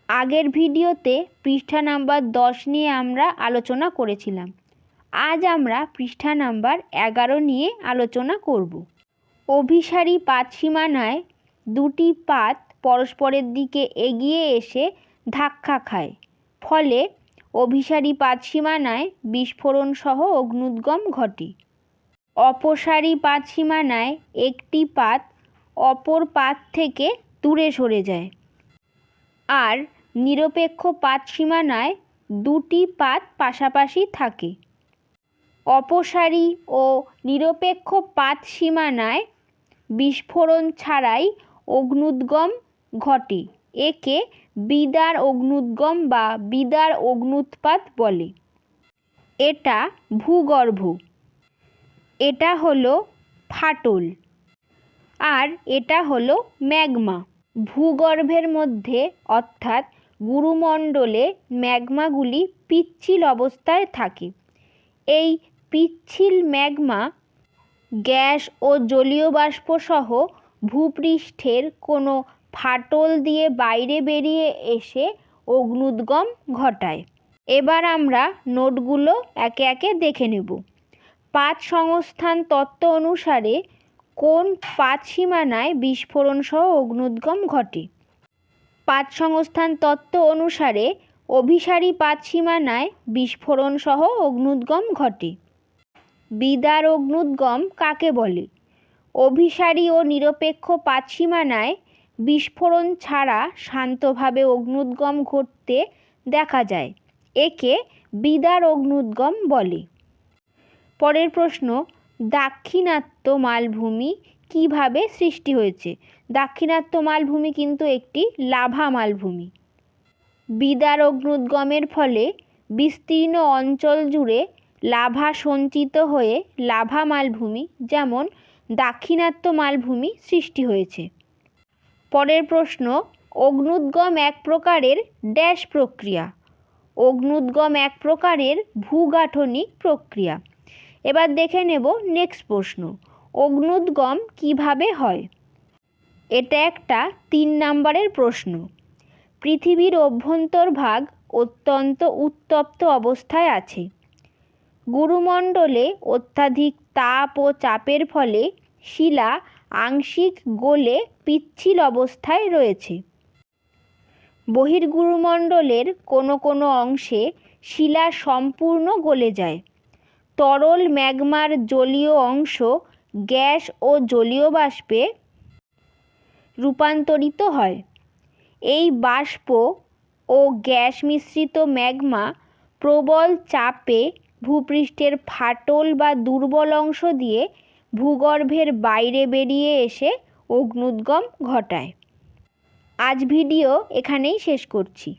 আগের ভিডিওতে পৃষ্ঠা নাম্বার 10 নিয়ে আমরা আলোচনা করেছিলাম। আজ আমরা পৃষ্ঠা নাম্বার 11 নিয়ে আলোচনা করব। অভিসারী পাতসীমানায় দুটি পাত পরস্পরের দিকে এগিয়ে এসে ধাক্কা খায়, ফলে অভিসারী পাতসীমানায় বিস্ফোরণ সহ অগ্ন্যুদ্গম ঘটে। অপসারী পাতসীমানায় একটি পাত অপর পাত থেকে দূরে সরে যায়, আর নিরপেক্ষ পাতসীমানায় দুটি পাত পাশাপাশি থাকে। অপসারী ও নিরপেক্ষ পাতসীমানায় বিস্ফোরণ ছাড়াই অগ্ন্যুদ্গম ঘটে। একে বিদার অগ্ন্যুদ্গম বা বিদার অগ্ন্যুৎপাত বলে। এটা ভূগর্ভ, এটা হলো ফাটল, আর এটা হলো ম্যাগমা। ভূগর্ভের মধ্যে অর্থাৎ গুরুমণ্ডলে ম্যাগমাগুলি পিচ্ছিল অবস্থায় থাকে। এই পিচ্ছিল ম্যাগমা গ্যাস ও জলীয় বাষ্প সহ ভূপৃষ্ঠের কোনো ফাটল দিয়ে বাইরে বেরিয়ে এসে অগ্ন্যুদ্গম ঘটায়। এবার আমরা নোটগুলো একে একে দেখে নেব। পাত সংস্থান তত্ত্ব অনুসারে কোন পাতসীমানায় বিস্ফোরণ সহ অগ্ন্যুদ্গম ঘটে? পাত সংস্থান তত্ত্ব অনুসারে অভিসারী পাতসীমানায় বিস্ফোরণ সহ অগ্ন্যুদ্গম ঘটে। বিদার অগ্ন্যুদ্গম কাকে বলে? অভিসারী ও নিরপেক্ষ পাতসীমানায় বিস্ফোরণ ছাড়া শান্তভাবে অগ্ন্যুদ্গম ঘটতে দেখা যায়। একে বিদার অগ্ন্যুদ্গম বলে। পরের প্রশ্ন, দাক্ষিণাত্য মালভূমি কিভাবে সৃষ্টি হয়েছে? দাক্ষিণাত্য মালভূমি কিন্তু একটি লাভা মালভূমি। বিদার অগ্ন্যুদ্গমের ফলে বিস্তীর্ণ অঞ্চল জুড়ে লাভা সঞ্চিত হয়ে লাভা মালভূমি যেমন দাক্ষিণাত্য মালভূমি সৃষ্টি হয়েছে। পরের প্রশ্ন, অগ্ন্যুদ্গম এক প্রকারের ড্যাশ প্রক্রিয়া। অগ্ন্যুদ্গম এক প্রকারের ভূগাঠনিক প্রক্রিয়া। এবার দেখে নেব নেক্সট প্রশ্ন, অগ্ন্যুদ্গম কিভাবে হয়? এটা একটা 3 নম্বরের প্রশ্ন। পৃথিবীর অভ্যন্তরভাগ অত্যন্ত উত্তপ্ত অবস্থায় আছে। গুরুমণ্ডলে অত্যাধিক তাপ ও চাপের ফলে শিলা আংশিক গলে পিচ্ছিল অবস্থায় রয়েছে। বহির্গুরুমণ্ডলের কোনো কোনো অংশে শিলা সম্পূর্ণ গলে যায়। তরল ম্যাগমার জলীয় অংশ গ্যাস ও জলীয় বাষ্পে রূপান্তরিত হয়। এই বাষ্প ও গ্যাস মিশ্রিত ম্যাগমা প্রবল চাপে ভূপৃষ্ঠের ফাটল বা দুর্বল অংশ দিয়ে ভূগর্ভের বাইরে বেরিয়ে এসে অগ্ন্যুদ্গম ঘটায়। আজ ভিডিও এখানেই শেষ করছি।